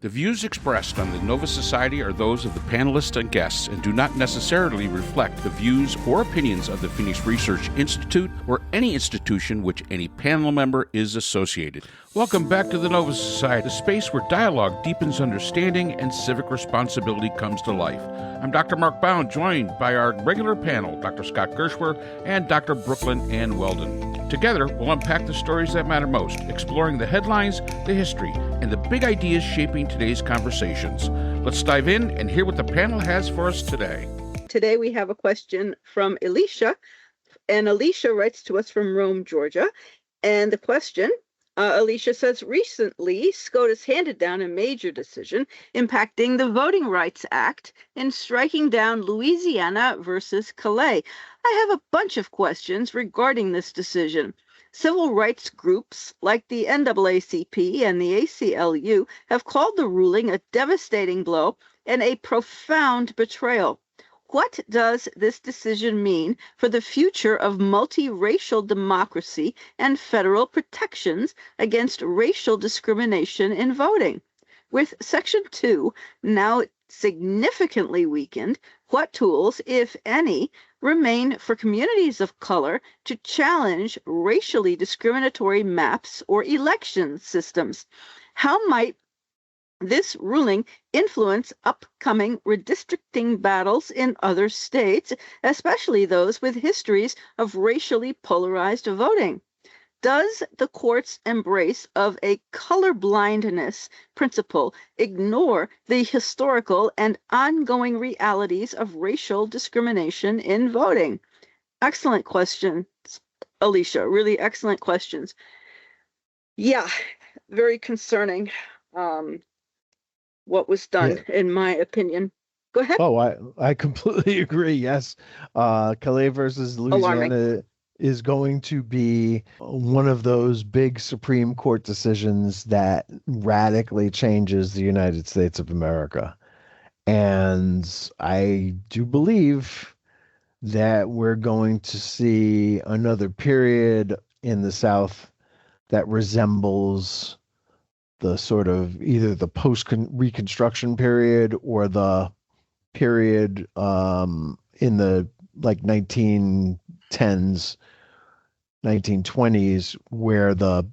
The views expressed on the Nova Society are those of the panelists and guests and do not necessarily reflect the views or opinions of the Phoenix Research Institute or any institution which any panel member is associated. Welcome back to the Nova Society, a space where dialogue deepens understanding and civic responsibility comes to life. I'm Dr. Mark Bound, joined by our regular panel, Dr. Scott Gershwer and Dr. Brooklyn Ann Weldon. Together, we'll unpack the stories that matter most, exploring the headlines, the history, and the big ideas shaping today's conversations. Let's dive in and hear what the panel has for us today. Today we have a question from Alicia, and Alicia writes to us from Rome, Georgia. And the question, Alicia says, recently SCOTUS handed down a major decision impacting the Voting Rights Act in striking down Louisiana versus Callais. I have a bunch of questions regarding this decision. Civil rights groups like the NAACP and the ACLU have called the ruling a devastating blow and a profound betrayal. What does this decision mean for the future of multiracial democracy and federal protections against racial discrimination in voting? With Section 2 now significantly weakened, what tools, if any, remain for communities of color to challenge racially discriminatory maps or election systems? How might this ruling influence upcoming redistricting battles in other states, especially those with histories of racially polarized voting? Does the court's embrace of a colorblindness principle ignore the historical and ongoing realities of racial discrimination in voting? Excellent questions, Alicia. Really excellent questions. Yeah, very concerning. What was done, in my opinion. Go ahead. Oh, I completely agree. Yes. Callais versus Louisiana is going to be one of those big Supreme Court decisions that radically changes the United States of America. And I do believe that we're going to see another period in the South that resembles the sort of either the post-Reconstruction period or the period in the like 1910s, 1920s, where the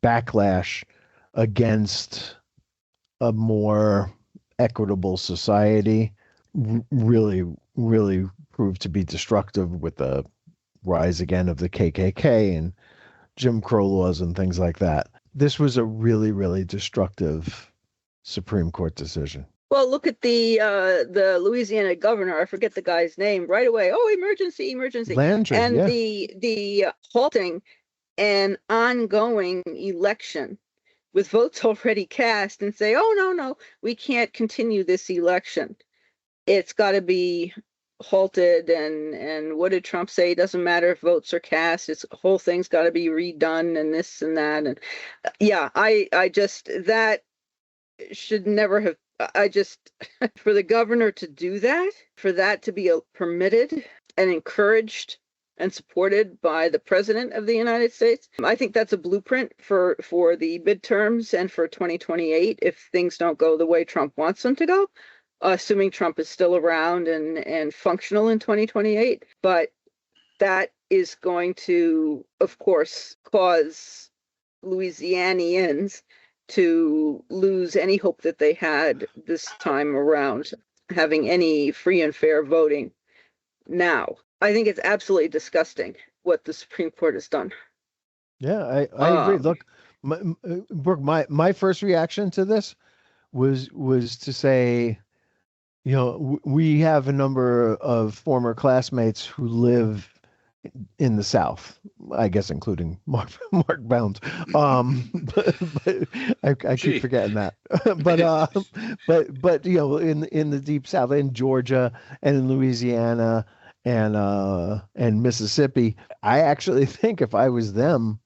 backlash against a more equitable society really proved to be destructive, with the rise again of the KKK and Jim Crow laws and things like that. This was a really destructive Supreme Court decision. Well, look at the Louisiana governor. I forget the guy's name right away. Oh, emergency. Landry, and yeah. the halting an ongoing election with votes already cast and say, oh, no, we can't continue this election. It's got to be halted. And what did Trump say? It doesn't matter if votes are cast. It's the whole thing's got to be redone and this and that. And yeah, I just, that should never have, for the governor to do that, for that to be permitted and encouraged and supported by the president of the United States, I think that's a blueprint for the midterms and for 2028 if things don't go the way Trump wants them to go, assuming Trump is still around and functional in 2028. But that is going to, of course, cause Louisianians to lose any hope that they had this time around having any free and fair voting now. I think it's absolutely disgusting what the Supreme Court has done. Yeah, I agree. Look, Brooke, my first reaction to this was to say, you know, we have a number of former classmates who live in the South, I guess, including Mark Bounds. But I keep forgetting that. but you know, in the deep South, in Georgia and in Louisiana and Mississippi, I actually think if I was them,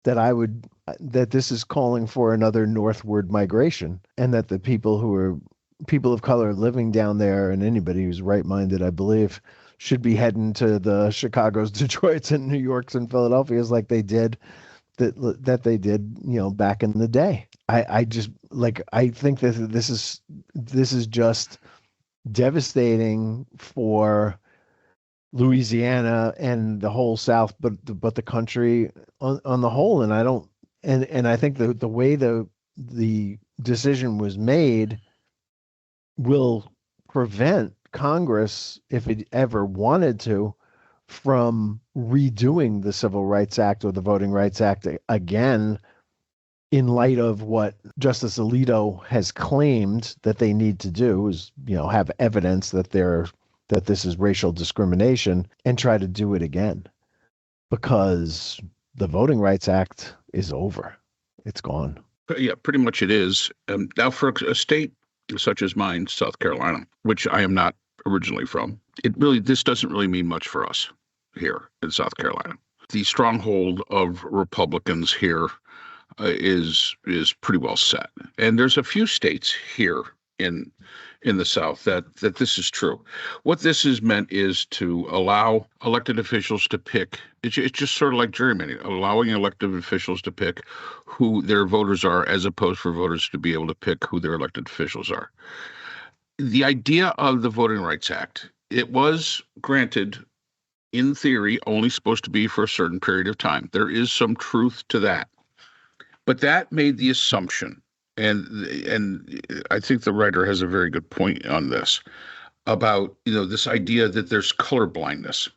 that this is calling for another northward migration, and that the people of color living down there, and anybody who's right-minded, I believe, should be heading to the Chicago's, Detroits, and New Yorks and Philadelphias like they did that they did, back in the day. I just I think that this is just devastating for Louisiana and the whole South, but the country on the whole. And I don't, and I think the way the decision was made will prevent Congress, if it ever wanted to, from redoing the Civil Rights Act or the Voting Rights Act again, in light of what Justice Alito has claimed that they need to do, is have evidence that this is racial discrimination, and try to do it again, because the Voting Rights Act is over. It's gone. Yeah, pretty much it is. Now, for a state such as mine, South Carolina, which I am not originally from, this doesn't really mean much for us here in South Carolina. The stronghold of Republicans here is pretty well set, and there's a few states here in the South that this is true. What this has meant is to allow elected officials to pick. It's just sort of like gerrymandering, allowing elected officials to pick who their voters are, as opposed for voters to be able to pick who their elected officials are. The idea of the Voting Rights Act, it was granted, in theory, only supposed to be for a certain period of time. There is some truth to that. But that made the assumption, and I think the writer has a very good point on this, about this idea that there's colorblindness.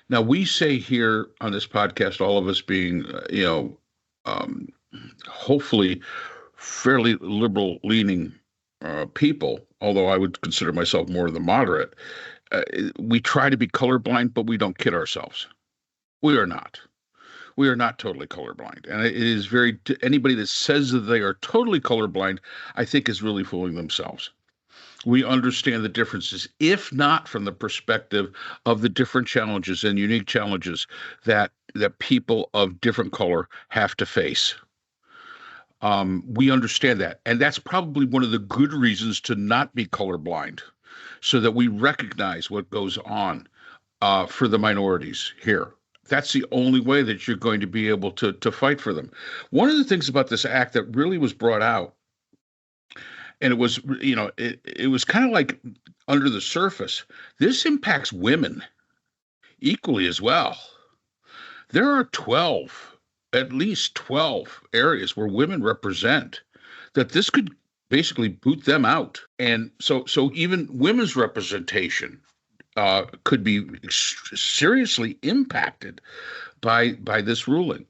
Now, we say here on this podcast, all of us being hopefully fairly liberal-leaning people, although I would consider myself more of the moderate, we try to be colorblind, but we don't kid ourselves. We are not. We are not totally colorblind. And it is anybody that says that they are totally colorblind, I think, is really fooling themselves. We understand the differences, if not from the perspective of the different challenges and unique challenges that people of different color have to face. We understand that. And that's probably one of the good reasons to not be colorblind, so that we recognize what goes on for the minorities here. That's the only way that you're going to be able to fight for them. One of the things about this act that really was brought out, and it was, it was kind of like under the surface, this impacts women equally as well. There are at least 12 areas where women represent that this could basically boot them out. And so even women's representation could be seriously impacted by this ruling.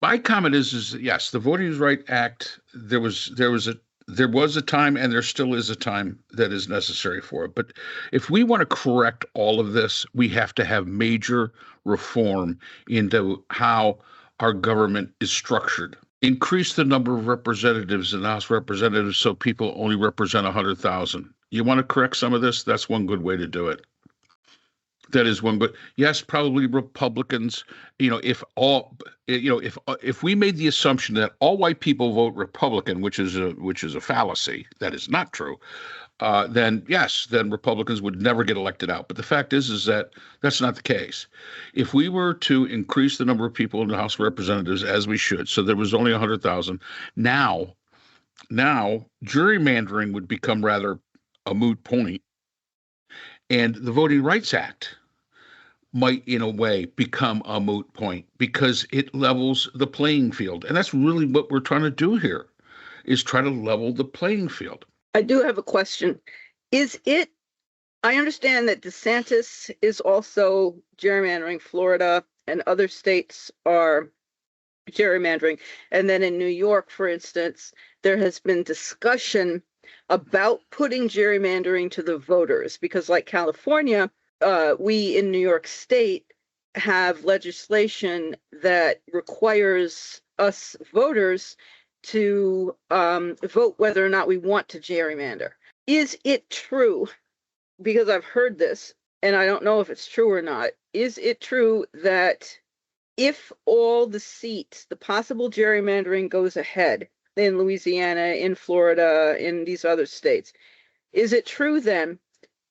My comment is yes, the Voting Rights Act, there was a time, and there still is a time that is necessary for it. But if we want to correct all of this, we have to have major reform into how our government is structured. Increase the number of representatives in the House of Representatives so people only represent 100,000. You want to correct some of this? That's one good way to do it. That is one good. Yes, probably Republicans. If we made the assumption that all white people vote Republican, which is a fallacy, that is not true. Then Republicans would never get elected out. But the fact is that that's not the case. If we were to increase the number of people in the House of Representatives, as we should, so there was only 100,000, now gerrymandering would become rather a moot point, and the Voting Rights Act might, in a way, become a moot point because it levels the playing field. And that's really what we're trying to do here, is try to level the playing field. I do have a question. I understand that DeSantis is also gerrymandering. Florida and other states are gerrymandering. And then in New York, for instance, there has been discussion about putting gerrymandering to the voters, because like California, we in New York State have legislation that requires us voters to vote whether or not we want to gerrymander. Is it true, because I've heard this and I don't know if it's true or not, is it true that if all the seats, the possible gerrymandering goes ahead in Louisiana, in Florida, in these other states, is it true then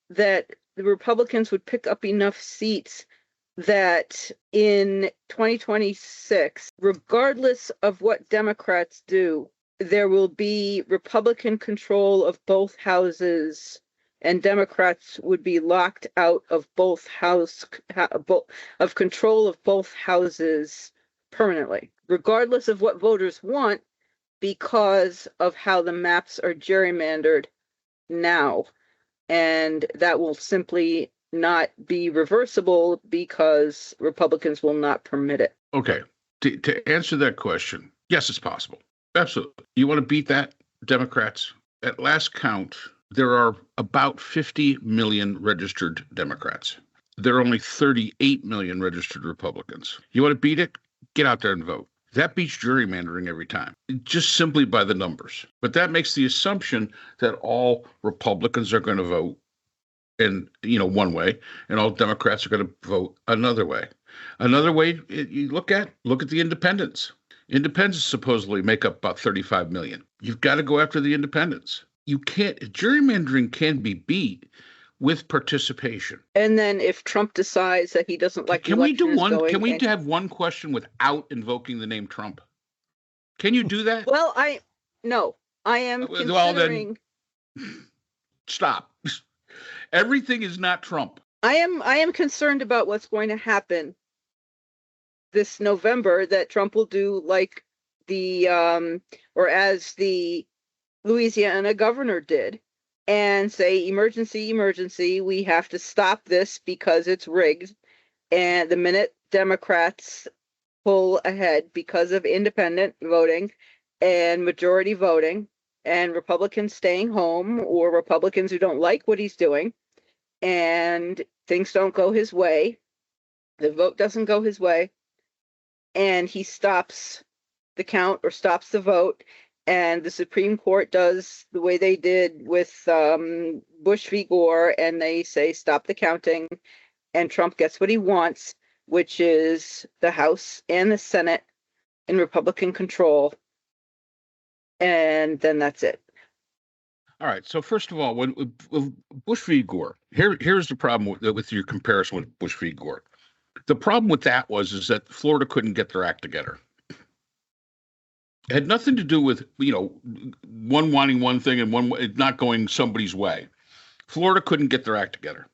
that the Republicans would pick up enough seats that in 2026, regardless of what Democrats do, there will be Republican control of both houses, and Democrats would be locked out of both of control of both houses permanently, regardless of what voters want, because of how the maps are gerrymandered now. And that will simply not be reversible because Republicans will not permit it. Okay. To answer that question, yes, it's possible. Absolutely. You want to beat that, Democrats? At last count, there are about 50 million registered Democrats. There are only 38 million registered Republicans. You want to beat it? Get out there and vote. That beats gerrymandering every time, just simply by the numbers. But that makes the assumption that all Republicans are going to vote in, one way, and all Democrats are going to vote another way. Another way you look at the independents. Independents supposedly make up about 35 million. You've got to go after the independents. Gerrymandering can be beat with participation. And then if Trump decides that he doesn't like Can we have one question without invoking the name Trump? Can you do that? Well, I am considering. Well, then stop. Everything is not Trump. I am concerned about what's going to happen this November, that Trump will do like as the Louisiana governor did, and say, emergency, we have to stop this because it's rigged. And the minute Democrats pull ahead because of independent voting and majority voting, and Republicans staying home, or Republicans who don't like what he's doing, and things don't go his way, the vote doesn't go his way, and he stops the count or stops the vote, and the Supreme Court does the way they did with Bush v. Gore, and they say stop the counting, and Trump gets what he wants, which is the House and the Senate in Republican control, and then that's it. All right. So first of all, when Bush v. Gore, here's the problem with your comparison with Bush v. Gore. The problem with that is that Florida couldn't get their act together. It had nothing to do with, one wanting one thing and one not going somebody's way. Florida couldn't get their act together.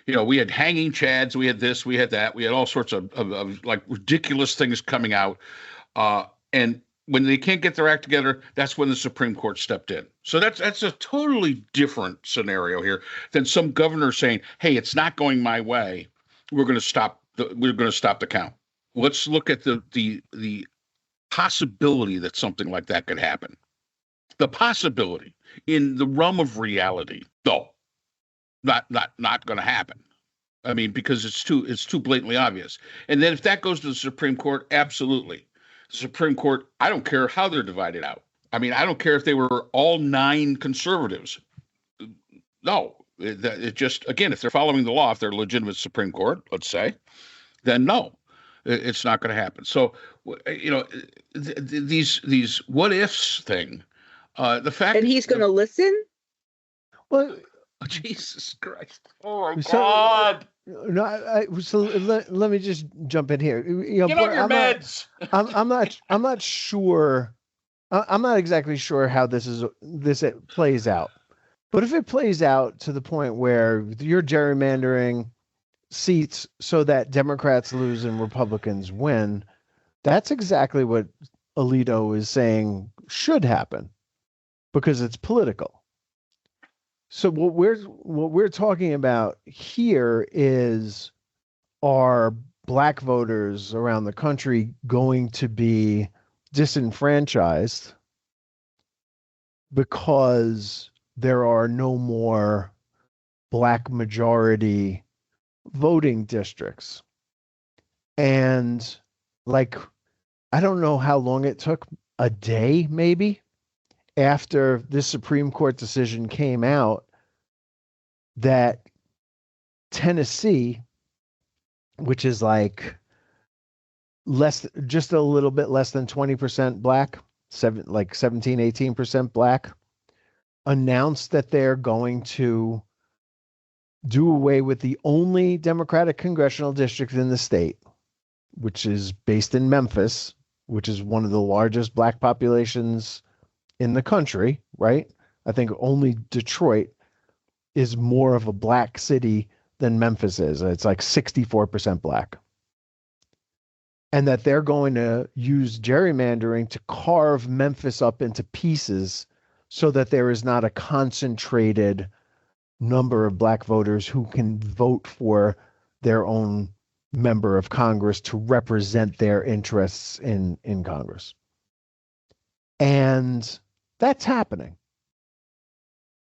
We had hanging chads, we had this, we had that, we had all sorts of like ridiculous things coming out. And when they can't get their act together, that's when the Supreme Court stepped in. So that's a totally different scenario here than some governor saying, "Hey, it's not going my way. We're going to stop the count." Let's look at the possibility that something like that could happen. The possibility in the realm of reality, though, not going to happen. I mean, because it's too blatantly obvious. And then if that goes to the Supreme Court, absolutely. The Supreme Court, I don't care how they're divided out. I mean, I don't care if they were all 9 conservatives. No, it just, again, if they're following the law, if they're a legitimate Supreme Court, let's say, then no, it's not going to happen. So, these what ifs thing, the fact. And he's going to listen? Well, oh, Jesus Christ. Oh, my God. No, so let me just jump in here. Get on your meds. I'm not sure. I'm not exactly sure how this plays out. But if it plays out to the point where you're gerrymandering seats so that Democrats lose and Republicans win, that's exactly what Alito is saying should happen, because it's political. So what we're talking about here is, are Black voters around the country going to be disenfranchised because there are no more Black majority voting districts? And I don't know how long it took, a day maybe, after this Supreme Court decision came out, that Tennessee, which is just a little bit less than 20% Black, 17, 18% Black, announced that they're going to do away with the only Democratic congressional district in the state, which is based in Memphis, which is one of the largest black populations in the country, right? I think only Detroit is more of a black city than Memphis is. It's like 64% black. And that they're going to use gerrymandering to carve Memphis up into pieces so that there is not a concentrated number of black voters who can vote for their own member of Congress to represent their interests in Congress. And that's happening.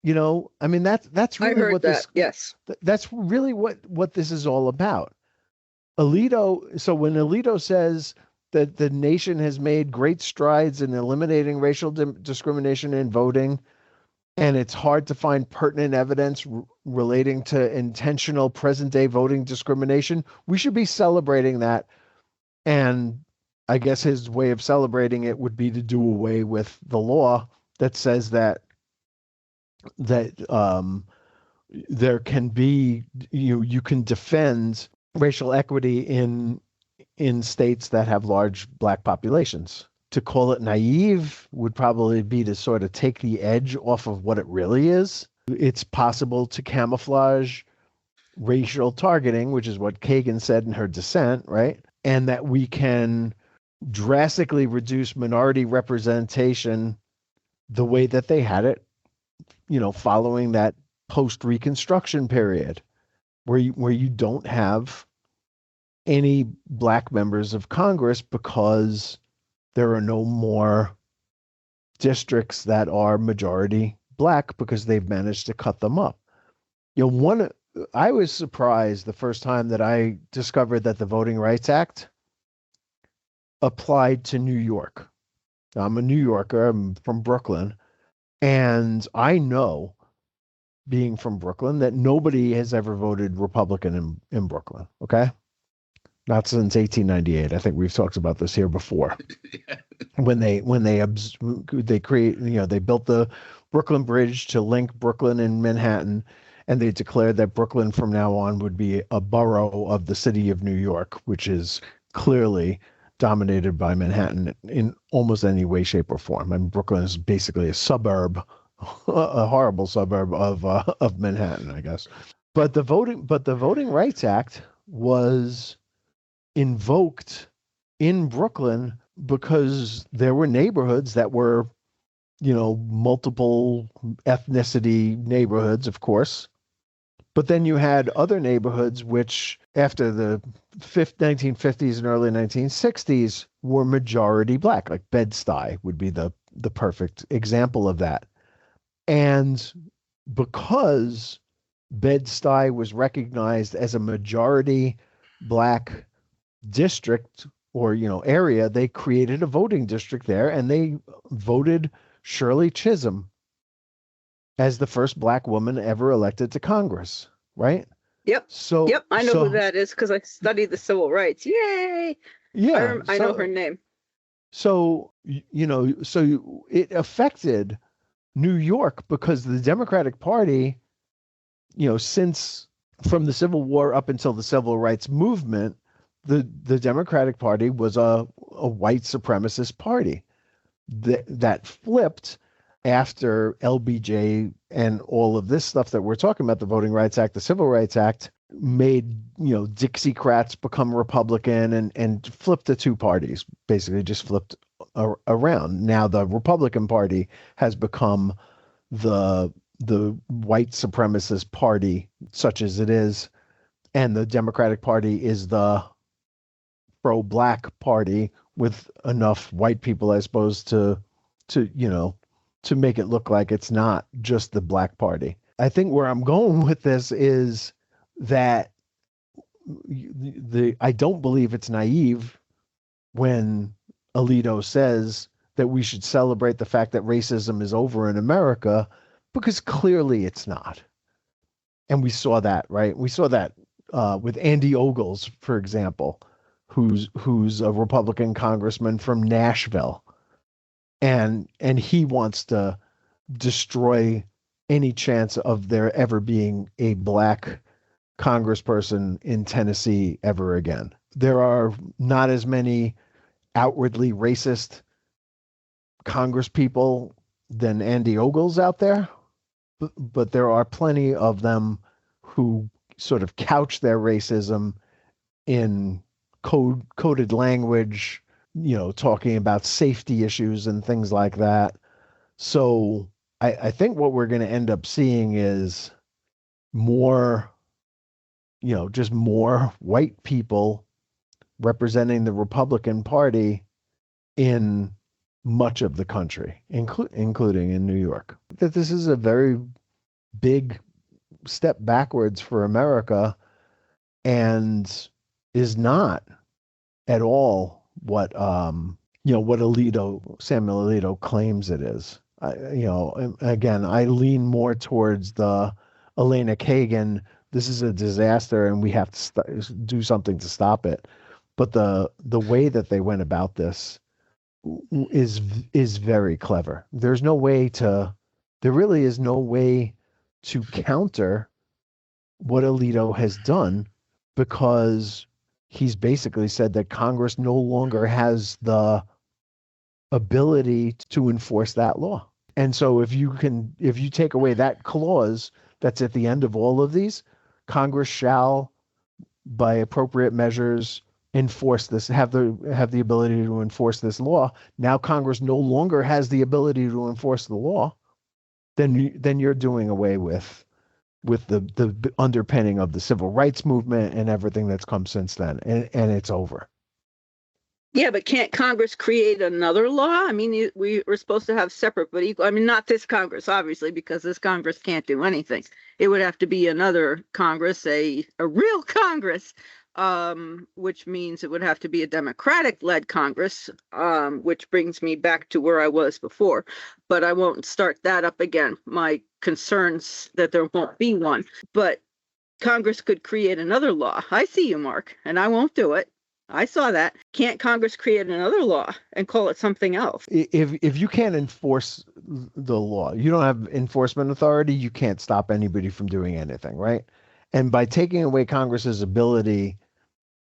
You know, I mean, that's really what this, yes. That's really what this is all about. Alito, so when Alito says that the nation has made great strides in eliminating racial discrimination in voting, and it's hard to find pertinent evidence relating to intentional present-day voting discrimination, we should be celebrating that. And I guess his way of celebrating it would be to do away with the law that says that there can be, you can defend racial equity in states that have large black populations. To call it naive would probably be to sort of take the edge off of what it really is. It's possible to camouflage racial targeting, which is what Kagan said in her dissent, right? And that we can drastically reduce minority representation the way that they had it, following that post-Reconstruction period, where you don't have any black members of Congress because there are no more districts that are majority black because they've managed to cut them up. I was surprised the first time that I discovered that the Voting Rights Act applied to New York. I'm a New Yorker, I'm from Brooklyn, and I know, being from Brooklyn, that nobody has ever voted Republican in Brooklyn, okay? Not since 1898. I think we've talked about this here before. When they create, they built the Brooklyn Bridge to link Brooklyn and Manhattan, and they declared that Brooklyn from now on would be a borough of the city of New York, which is clearly dominated by Manhattan in almost any way, shape, or form. I mean, Brooklyn is basically a suburb, a horrible suburb of Manhattan, I guess. But the Voting Rights Act was invoked in Brooklyn because there were neighborhoods that were, multiple ethnicity neighborhoods, of course. But then you had other neighborhoods which, after the 1950s and early 1960s, were majority black, like Bed-Stuy would be the perfect example of that. And because Bed-Stuy was recognized as a majority black district or area, they created a voting district there, and they voted Shirley Chisholm as the first black woman ever elected to Congress, right? Yep. I know who that is because I studied the civil rights. Yay! Yeah, I know her name. So it affected New York because the Democratic Party, since from the Civil War up until the Civil Rights Movement, the Democratic Party was a white supremacist party that flipped after LBJ and all of this stuff that we're talking about, the Voting Rights Act, the Civil Rights Act, made, Dixiecrats become Republican and flipped the two parties, basically just flipped around. Now the Republican Party has become the white supremacist party, such as it is, and the Democratic Party is the pro-black party with enough white people, I suppose, to make it look like it's not just the black party. I think where I'm going with this is that I don't believe it's naive when Alito says that we should celebrate the fact that racism is over in America, because clearly it's not. And we saw that, right? We saw that with Andy Ogles, for example, who's a Republican congressman from Nashville. And he wants to destroy any chance of there ever being a black congressperson in Tennessee ever again. There are not as many outwardly racist congresspeople than Andy Ogles out there, but there are plenty of them who sort of couch their racism in coded language, talking about safety issues and things like that. So I think what we're going to end up seeing is more, just more white people representing the Republican Party in much of the country, including in New York. That this is a very big step backwards for America and is not at all what Samuel Alito claims it is. Again, I lean more towards the Elena Kagan, this is a disaster and we have to do something to stop it. But the way that they went about this is very clever. There really is no way to counter what Alito has done, because he's basically said that Congress no longer has the ability to enforce that law. And so if you take away that clause that's at the end of all of these, Congress shall, by appropriate measures, enforce this, have the ability to enforce this law. Now Congress no longer has the ability to enforce the law, then you're doing away with the underpinning of the civil rights movement and everything that's come since then, and it's over. Yeah, but can't Congress create another law? I mean, we're supposed to have separate but equal. I mean, not this Congress, obviously, because this Congress can't do anything. It would have to be another Congress, a real Congress, which means it would have to be a Democratic-led Congress, which brings me back to where I was before. But I won't start that up again. My concerns that there won't be one. But Congress could create another law. I see you, Mark, and I won't do it. I saw that. Can't Congress create another law and call it something else? If you can't enforce the law, you don't have enforcement authority, you can't stop anybody from doing anything, right? And by taking away Congress's ability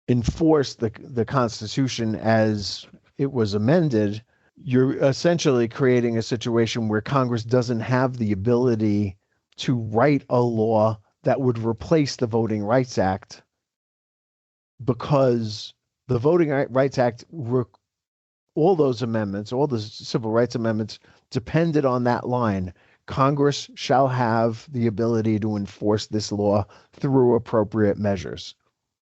enforce the Constitution as it was amended, you're essentially creating a situation where Congress doesn't have the ability to write a law that would replace the Voting Rights Act, because the Voting Rights Act, all those amendments, all the civil rights amendments depended on that line. Congress shall have the ability to enforce this law through appropriate measures.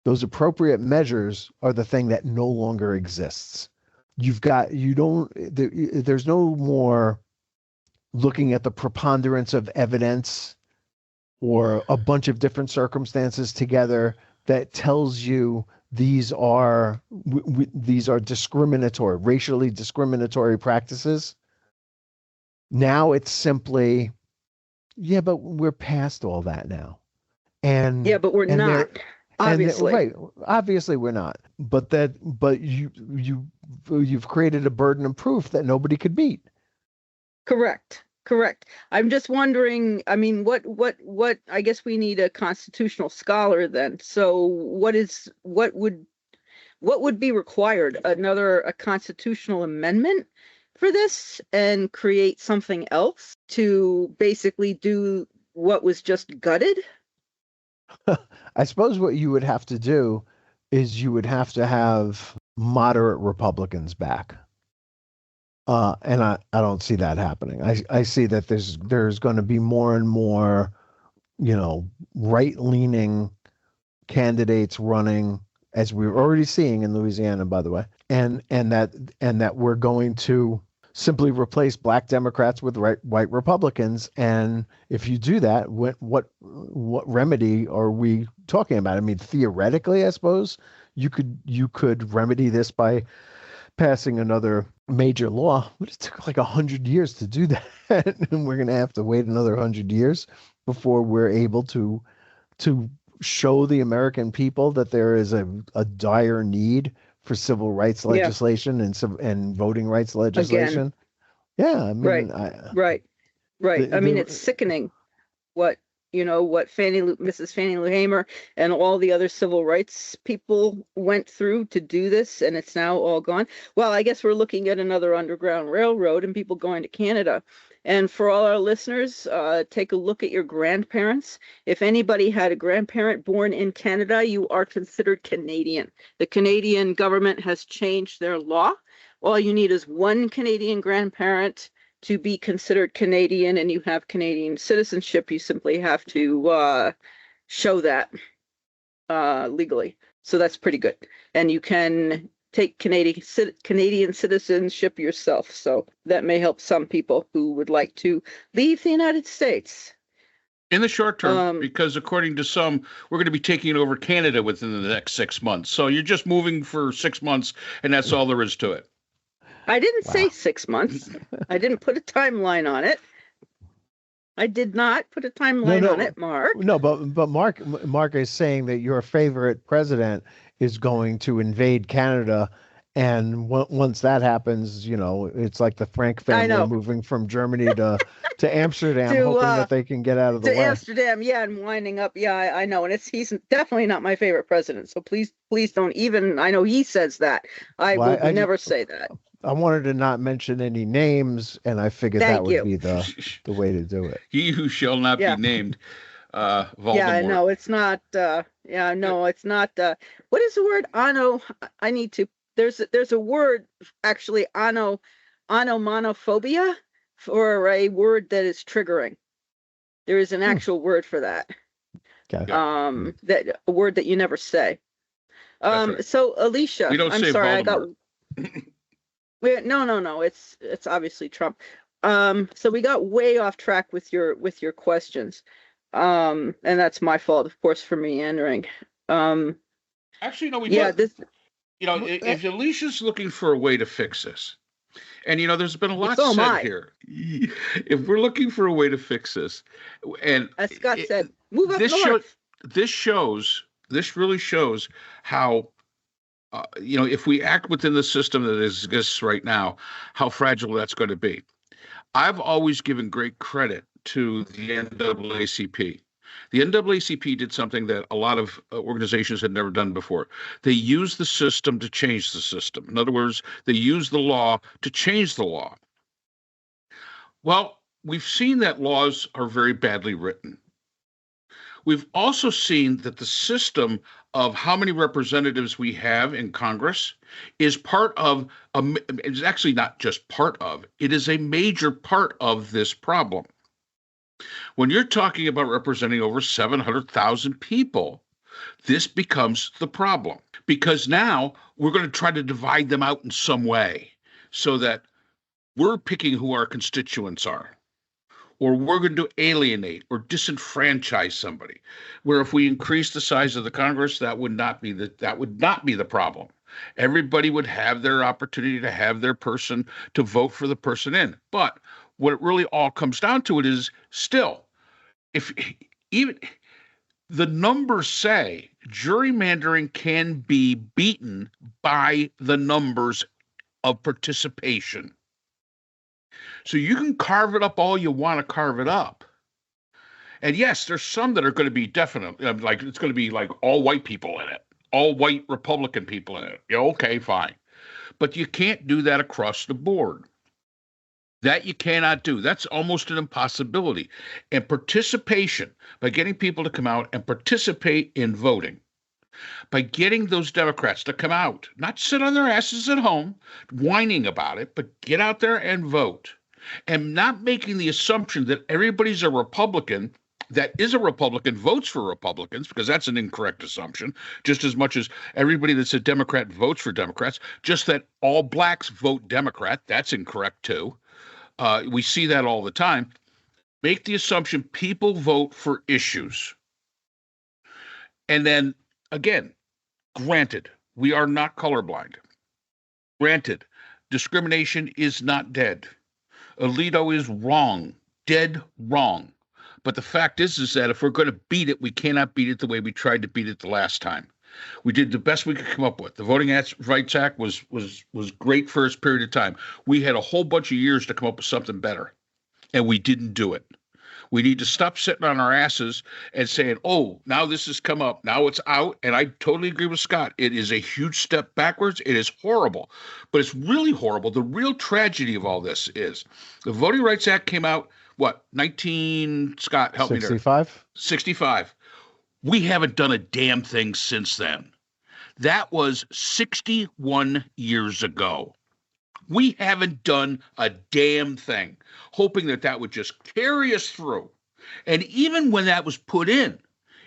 Those appropriate measures are the thing that no longer exists. There's no more looking at the preponderance of evidence or a bunch of different circumstances together that tells you these are discriminatory, racially discriminatory practices. Now it's simply, yeah, but we're past all that now. And yeah, but we're not. Obviously, right. Obviously, we're not. But you've created a burden of proof that nobody could meet. Correct. I'm just wondering. I mean, what? I guess we need a constitutional scholar then. So, what would be required? A constitutional amendment for this and create something else to basically do what was just gutted? I suppose what you would have to do is you would have to have moderate Republicans back. And I don't see that happening. I see that there's going to be more and more, right-leaning candidates running, as we're already seeing in Louisiana, by the way, and that we're going to simply replace black Democrats with white Republicans. And if you do that, what remedy are we talking about? I mean, theoretically, I suppose you could remedy this by passing another major law, but it took like 100 years to do that, and we're going to have to wait another 100 years before we're able to show the American people that there is a dire need for civil rights legislation and voting rights legislation. Again. Yeah, I mean, right. I mean, it's sickening what what Mrs. Fannie Lou Hamer and all the other civil rights people went through to do this, and it's now all gone. Well, I guess we're looking at another underground railroad and people going to Canada. And for all our listeners, take a look at your grandparents. If anybody had a grandparent born in Canada, you are considered Canadian. The Canadian government has changed their law. All you need is one Canadian grandparent to be considered Canadian, and you have Canadian citizenship. You simply have to show that legally. So that's pretty good. And you can take Canadian citizenship yourself. So that may help some people who would like to leave the United States. In the short term, because according to some, we're going to be taking over Canada within the next 6 months. So you're just moving for 6 months, and that's all there is to it. I didn't say 6 months. I didn't put a timeline on it. I did not put a timeline on it, Mark. No, but Mark is saying that your favorite president is going to invade Canada, and once that happens, it's like the Frank family moving from Germany to Amsterdam, hoping that they can get out of the way. Amsterdam, and winding up. Yeah, I know, and he's definitely not my favorite president. So please don't even. I know he says that. I will never say that. I wanted to not mention any names, and I figured that would be the way to do it. He who shall not be named. Voldemort. Yeah, no, it's not. It's not. What is the word? Ano. I need to. There's a word actually. Onomatophobia, for a word that is triggering. There is an actual word for that. Okay. That a word that you never say. Right. So Alicia, we don't say Voldemort. No. It's obviously Trump. So we got way off track with your questions. And that's my fault, of course, for meandering. Actually, no, we don't. If Alicia's looking for a way to fix this, and there's been a lot said here. If we're looking for a way to fix this, and as Scott said, move up north. This really shows how. If we act within the system that exists right now, how fragile that's going to be. I've always given great credit to the NAACP. The NAACP did something that a lot of organizations had never done before. They used the system to change the system. In other words, they used the law to change the law. Well, we've seen that laws are very badly written. We've also seen that the system of how many representatives we have in Congress is part of, it's actually not just part of, it is a major part of this problem. When you're talking about representing over 700,000 people, this becomes the problem, because now we're going to try to divide them out in some way so that we're picking who our constituents are. Or we're going to alienate or disenfranchise somebody. Where if we increase the size of the Congress, that would not be the problem. Everybody would have their opportunity to have their person to vote for the person in. But what it really all comes down to it is still, if even the numbers say gerrymandering can be beaten by the numbers of participation. So you can carve it up all you want to carve it up. And yes, there's some that are going to be definite, like it's going to be like all white people in it, all white Republican people in it. Yeah, okay, fine. But you can't do that across the board. That you cannot do. That's almost an impossibility. And participation, by getting people to come out and participate in voting, by getting those Democrats to come out, not sit on their asses at home whining about it, but get out there and vote. And not making the assumption that everybody's a Republican that is a Republican votes for Republicans, because that's an incorrect assumption, just as much as everybody that's a Democrat votes for Democrats, just that all blacks vote Democrat, that's incorrect too. We see that all the time. Make the assumption people vote for issues. And then, again, granted, we are not colorblind. Granted, discrimination is not dead. Alito is wrong, dead wrong. But the fact is that if we're going to beat it, we cannot beat it the way we tried to beat it the last time. We did the best we could come up with. The Voting Rights Act was great for a period of time. We had a whole bunch of years to come up with something better, and we didn't do it. We need to stop sitting on our asses and saying, oh, now this has come up. Now it's out. And I totally agree with Scott. It is a huge step backwards. It is horrible. But it's really horrible. The real tragedy of all this is the Voting Rights Act came out, what, Scott, help 65? me there. 65. We haven't done a damn thing since then. That was 61 years ago. We haven't done a damn thing, hoping that would just carry us through. And even when that was put in,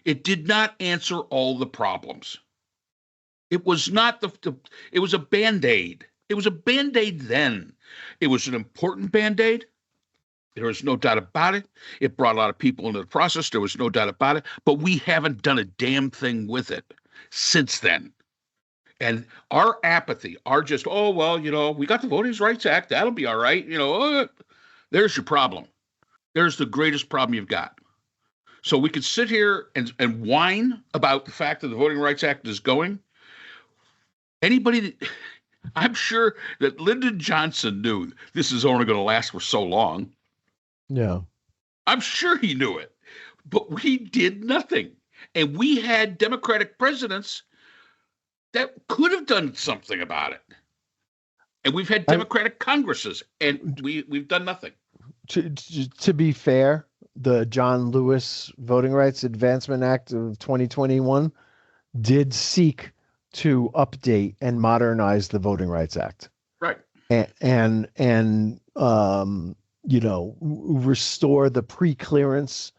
it did not answer all the problems. It was not it was a Band-Aid. It was a Band-Aid then. It was an important Band-Aid. There was no doubt about it. It brought a lot of people into the process. There was no doubt about it. But we haven't done a damn thing with it since then. And our apathy, our just, oh, well, we got the Voting Rights Act. That'll be all right. There's your problem. There's the greatest problem you've got. So we could sit here and whine about the fact that the Voting Rights Act is going. I'm sure that Lyndon Johnson knew this is only going to last for so long. Yeah. I'm sure he knew it. But we did nothing. And we had Democratic presidents that could have done something about it. And we've had Democratic Congresses, and we've done nothing. To be fair, the John Lewis Voting Rights Advancement Act of 2021 did seek to update and modernize the Voting Rights Act. Right. And restore the pre-clearance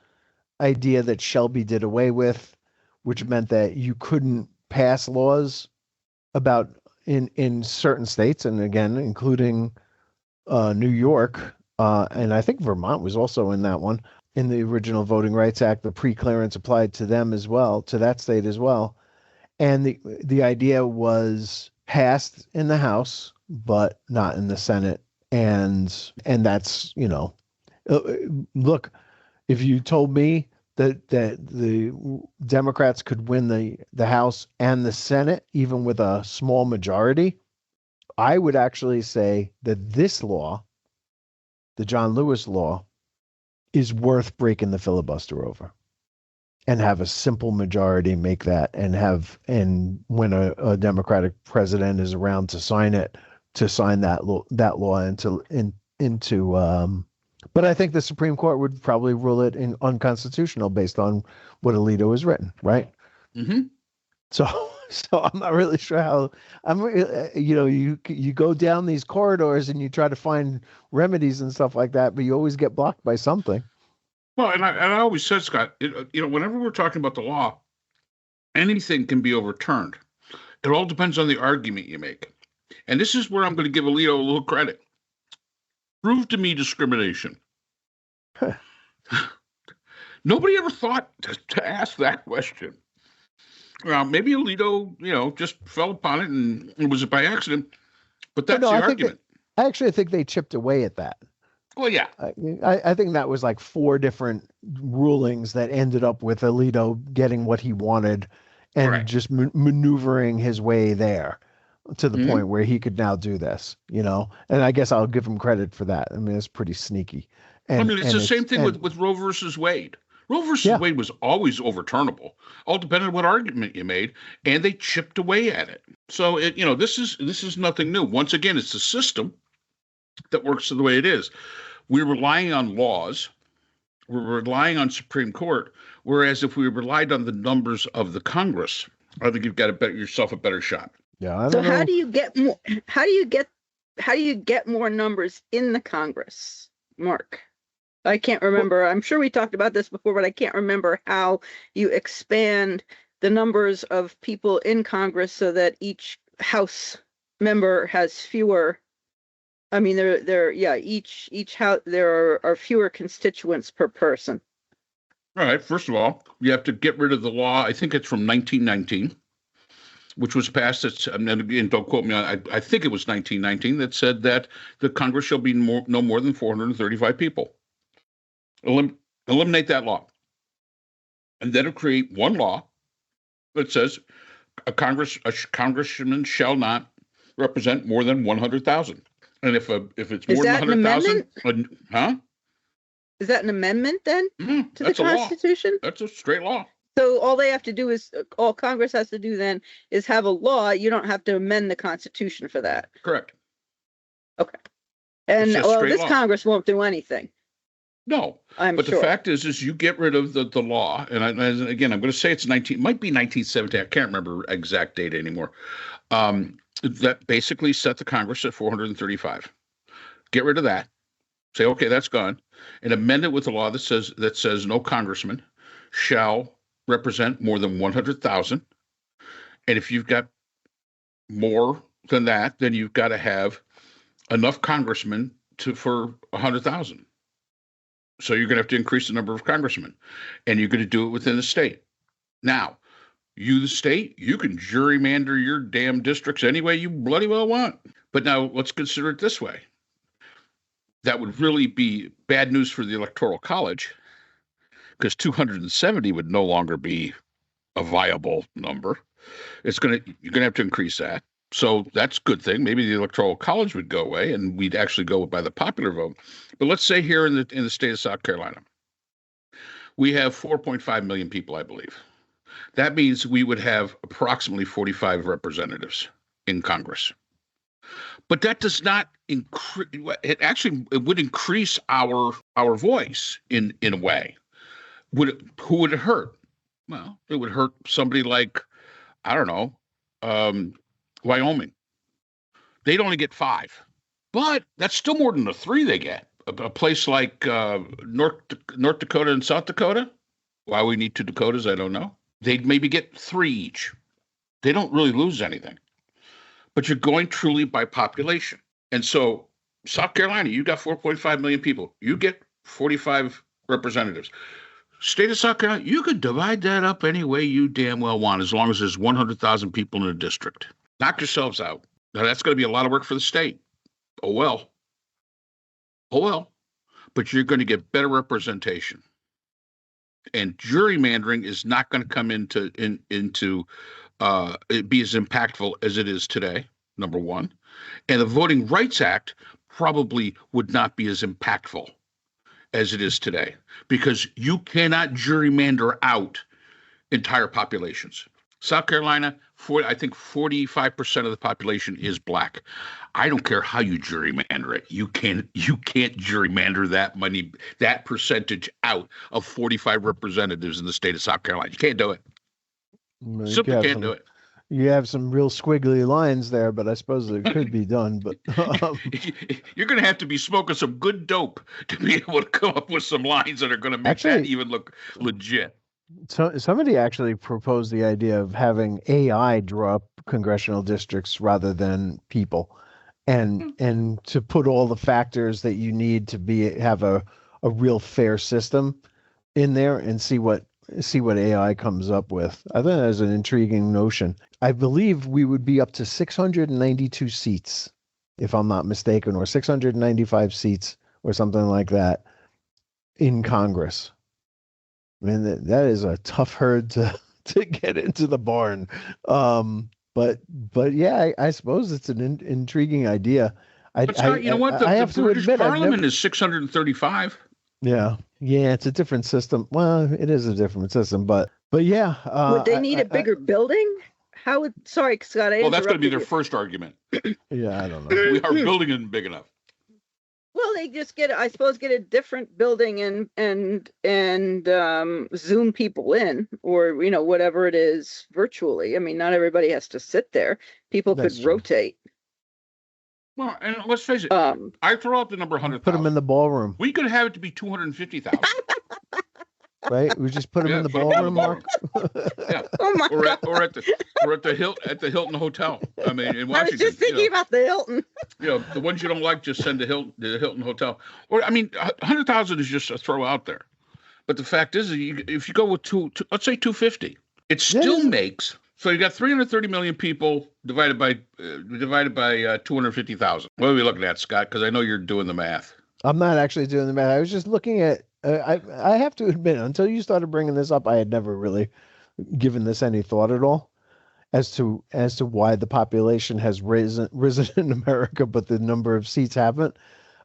idea that Shelby did away with, which meant that you couldn't pass laws about in certain states, and again, including New York, and I think Vermont was also in that one. In the original Voting Rights Act, the pre-clearance applied to them as well, to that state as well. And the idea was passed in the House, but not in the Senate. And that's, look, if you told me that the Democrats could win the House and the Senate, even with a small majority, I would actually say that this law, the John Lewis law, is worth breaking the filibuster over, and have a simple majority make that, and when a Democratic president is around to sign that law into. But I think the Supreme Court would probably rule it unconstitutional based on what Alito has written, right? Mm-hmm. So I'm not really sure how. You go down these corridors and you try to find remedies and stuff like that, but you always get blocked by something. Well, and I always said, Scott, whenever we're talking about the law, anything can be overturned. It all depends on the argument you make. And this is where I'm going to give Alito a little credit. Prove to me discrimination. Nobody ever thought to ask that question. Maybe Alito, just fell upon it and it was by accident. But that's the argument. I actually think they chipped away at that. Well, yeah. I think that was like 4 different rulings that ended up with Alito getting what he wanted and just maneuvering his way there to the point where he could now do this, and I guess I'll give him credit for that. I mean, it's pretty sneaky. It's the same thing with Roe versus Wade. Roe versus Wade was always overturnable, all depending on what argument you made, and they chipped away at it. So this is nothing new. Once again, it's a system that works the way it is. We're relying on laws. We're relying on Supreme Court. Whereas if we relied on the numbers of the Congress, I think you've got yourself a better shot. Yeah. So how do you get more? How do you get more numbers in the Congress, Mark? I can't remember. I'm sure we talked about this before, but I can't remember how you expand the numbers of people in Congress so that each House member has fewer. I mean, each house there are fewer constituents per person. All right. First of all, you have to get rid of the law. I think it's from 1919. Which was passed, and again, don't quote me on, I think it was 1919, that said that the Congress shall be no more than 435 people. Eliminate that law. And then create one law that says a congressman shall not represent more than 100,000. And if it's more than 100,000, huh? Is that an amendment then to the That's a law. Constitution? That's a straight law. So all they have to do is, all Congress has to do then is have a law. You don't have to amend the Constitution for that. Correct. Okay. And just well, straight this law. Congress won't do anything. No, I'm but sure. the fact is you get rid of the law, and again, I'm going to say it's might be 1970. I can't remember exact date anymore. That basically set the Congress at 435. Get rid of that. Say, okay, that's gone, and amend it with a law that says no congressman shall represent more than 100,000, and if you've got more than that, then you've got to have enough congressmen for 100,000. So you're going to have to increase the number of congressmen, and you're going to do it within the state. Now, the state, you can gerrymander your damn districts any way you bloody well want. But now let's consider it this way. That would really be bad news for the Electoral College, because 270 would no longer be a viable number. You're going to have to increase that. So that's a good thing. Maybe the Electoral College would go away and we'd actually go by the popular vote. But let's say here in the state of South Carolina, we have 4.5 million people, I believe. That means we would have approximately 45 representatives in Congress. But that does not increase. It would increase our voice in a way. Who would it hurt? Well, it would hurt somebody like, I don't know, Wyoming. They'd only get 5, but that's still more than the 3 they get. A place like North Dakota and South Dakota, why we need 2 Dakotas, I don't know. They'd maybe get 3 each. They don't really lose anything. But you're going truly by population. And so South Carolina, you got 4.5 million people. You get 45 representatives. State of South Carolina, you could divide that up any way you damn well want, as long as there's 100,000 people in a district. Knock yourselves out. Now, that's going to be a lot of work for the state. Oh, well. But you're going to get better representation. And gerrymandering is not going to come into it be as impactful as it is today, number one. And the Voting Rights Act probably would not be as impactful as it is today, because you cannot gerrymander out entire populations. South Carolina, I think 45% of the population is black. I don't care how you gerrymander it. You can't gerrymander that percentage out of 45 representatives in the state of South Carolina. You can't do it. Simply can't do it. You have some real squiggly lines there, but I suppose it could be done. But you're going to have to be smoking some good dope to be able to come up with some lines that are going to make that even look legit. So somebody actually proposed the idea of having AI draw up congressional districts rather than people, and to put all the factors that you need to have a real fair system in there and see what AI comes up with. I think that's an intriguing notion. I believe we would be up to 692 seats, if I'm not mistaken, or 695 seats or something like that in Congress. I mean, that is a tough herd to get into the barn. But yeah, I suppose it's an intriguing idea. You know what? The British Parliament is 635. Yeah, it's a different system. Well, it is a different system, but yeah. Would they need a bigger building? Sorry, Scott. Well, that's going to be their first argument. Yeah, I don't know. Our building isn't big enough. Well, they just get a different building and Zoom people in, or whatever it is virtually. I mean, not everybody has to sit there. People could rotate. Well, and let's face it. I throw out the number 100,000. Put them in the ballroom. We could have it to be 250,000. Right? We just put them in the ballroom, Mark. Yeah. Oh my God. Or at the Hilton Hotel. I mean, in Washington. I was just thinking about the Hilton. The ones you don't like, just send to the Hilton Hotel. Or 100,000 is just a throw out there. But the fact is, if you go with let's say 250, it still makes. So you got 330 million people divided by 250,000. What are we looking at, Scott? Because I know you're doing the math. I'm not actually doing the math. I was just looking at. I have to admit, until you started bringing this up, I had never really given this any thought at all, as to why the population has risen in America, but the number of seats haven't.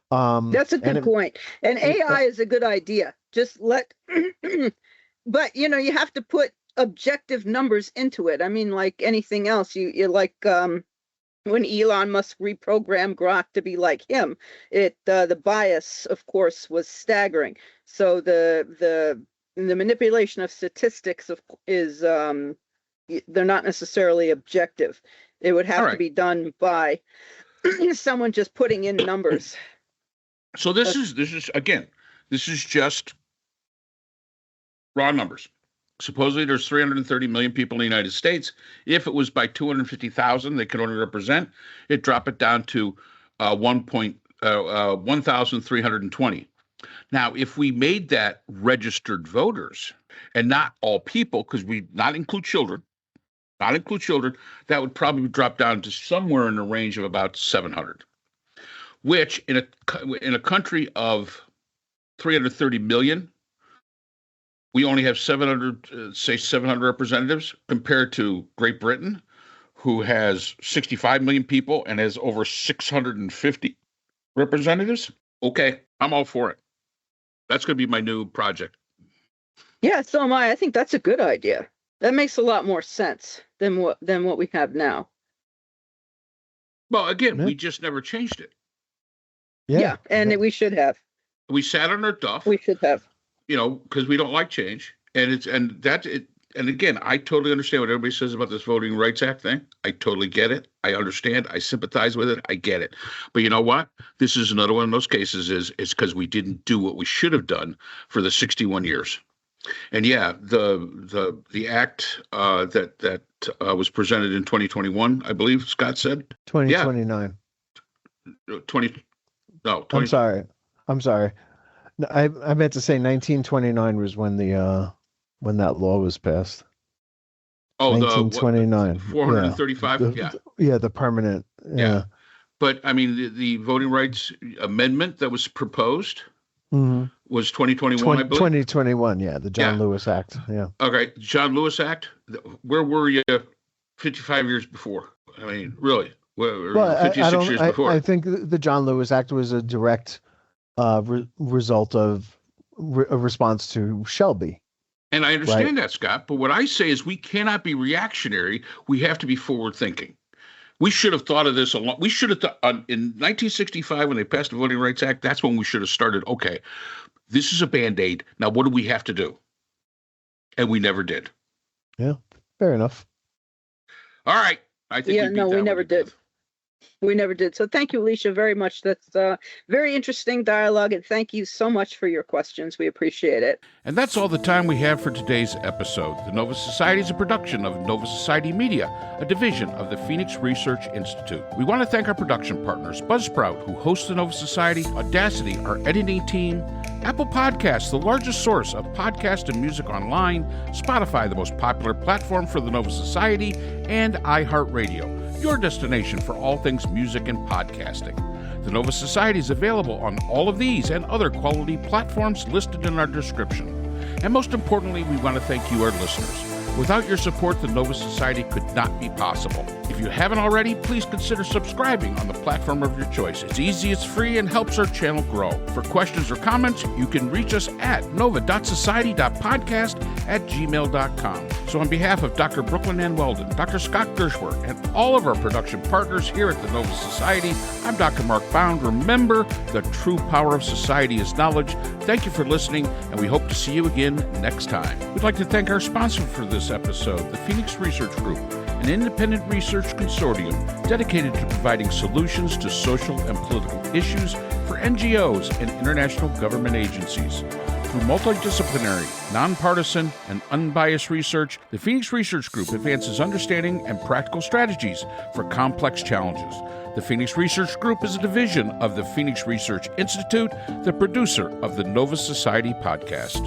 That's a good point. And AI is a good idea. Just let, but you have to put objective numbers into it. I mean, like anything else, you like when Elon Musk reprogrammed Grok to be like him, the bias, of course, was staggering. So the manipulation of statistics is they're not necessarily objective. It would have to be done by someone just putting in numbers. So this is just raw numbers. Supposedly there's 330 million people in the United States. If it was by 250,000 they could only represent, it drop it down to 1,320. Now, if we made that registered voters and not all people, because we not include children, that would probably drop down to somewhere in the range of about 700. Which in a country of 330 million, we only have 700 representatives compared to Great Britain, who has 65 million people and has over 650 representatives. Okay, I'm all for it. That's going to be my new project. Yeah, so am I. I think that's a good idea. That makes a lot more sense than what we have now. Well, again, we just never changed it. Yeah, and we should have. We sat on our duff. We should have. Because we don't like change, and again, I totally understand what everybody says about this Voting Rights Act thing. I totally get it. I understand. I sympathize with it. I get it. But you know what? This is another one of those cases. It's because we didn't do what we should have done for the 61 years. And yeah, the act that was presented in 2021, I believe Scott said 2029. 20. No, 20. I'm sorry. No, I meant to say 1929 was when when that law was passed. Oh, 1929. 435. Yeah, the permanent. Yeah. But I mean, the Voting Rights Amendment that was proposed was 2021, I believe. 2021. Yeah, the John Lewis Act. Yeah. Okay, John Lewis Act. Where were you 55 years before? I mean, really? Well, 56 years before. I think the John Lewis Act was a direct result of a response to Shelby. And I understand that, Scott. But what I say is we cannot be reactionary. We have to be forward thinking. We should have thought of this a lot. We should have thought in 1965 when they passed the Voting Rights Act. That's when we should have started. Okay, this is a Band-Aid. Now, what do we have to do? And we never did. Yeah, fair enough. All right. I think we never did. We never did. So thank you, Alicia, very much. That's very interesting dialogue, and thank you so much for your questions. We appreciate it. And that's all the time we have for today's episode. The Nova Society is a production of Nova Society Media, a division of the Phoenix Research Institute. We want to thank our production partners, Buzzsprout, who hosts the Nova Society, Audacity, our editing team, Apple Podcasts, the largest source of podcast and music online, Spotify, the most popular platform for the Nova Society, and iHeartRadio, your destination for all things music and podcasting. The Nova Society is available on all of these and other quality platforms listed in our description. And most importantly, we want to thank you, our listeners. Without your support, the Nova Society could not be possible. If you haven't already, please consider subscribing on the platform of your choice. It's easy, it's free, and helps our channel grow. For questions or comments, you can reach us at nova.society.podcast@gmail.com. So on behalf of Dr. Brooklyn Ann Weldon, Dr. Scott Gershworth, and all of our production partners here at the Nova Society, I'm Dr. Mark Bound. Remember, the true power of society is knowledge. Thank you for listening, and we hope to see you again next time. We'd like to thank our sponsor for this episode, the Phoenix Research Group, an independent research consortium dedicated to providing solutions to social and political issues for NGOs and international government agencies. Through multidisciplinary, nonpartisan, and unbiased research, the Phoenix Research Group advances understanding and practical strategies for complex challenges. The Phoenix Research Group is a division of the Phoenix Research Institute, the producer of the Nova Society podcast.